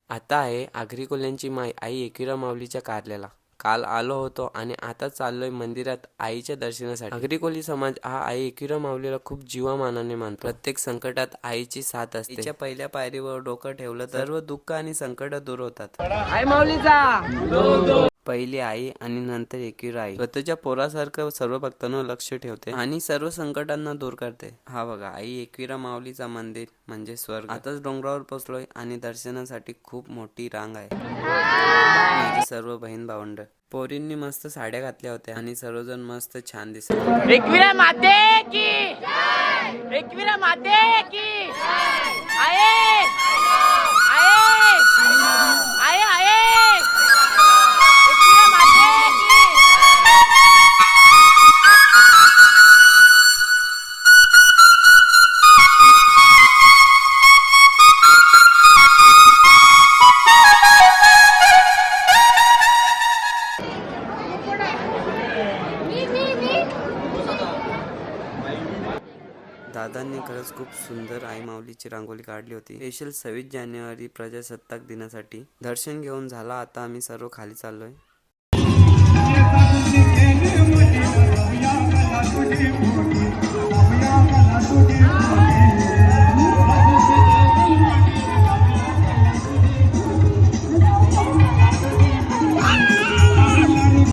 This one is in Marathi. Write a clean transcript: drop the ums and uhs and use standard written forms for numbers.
आता आहे आगरी कोल्ह्यांची माय आई एकविरा माऊलीच्या कारल्याला. काल आलो होतो आणि आता चाललोय मंदिरात आईच्या दर्शनासाठी. आगरी कोळी समाज हा आई एकविरा माऊलीला खूप जीवामानाने मानतो. प्रत्येक संकटात आईची साथ असते. तिच्या पहिल्या पायरीवर डोकं ठेवलं तर सर्व दुःख आणि संकट दूर होतात. आई माऊलीचा पहिली आई आणि नंतर एकविरा आई स्वतःच्या पोरासारखं सर्व भक्तांवर लक्ष ठेवते आणि सर्व संकटांना दूर करते. हा बघा आई एकविरा माऊलीचा मंदिर म्हणजे स्वर्ग. आताच डोंगरावर पोहोचलोय आणि दर्शनासाठी खूप मोठी रांग आहे. माझी सर्व बहीण भावंड पोरींनी मस्त साड्या घातल्या होत्या आणि सर्वजण मस्त छान दिसत. एकविरा माते की एकविरा माते की आये आये आये आये एकविरा माते की दादांनी खरंच खूप सुंदर आई माऊलीची रांगोळी काढली होती. स्पेशल 26 जानेवारी प्रजासत्ताक दिनासाठी. दर्शन घेऊन झाला, आता आम्ही सर्व खाली चाललोय.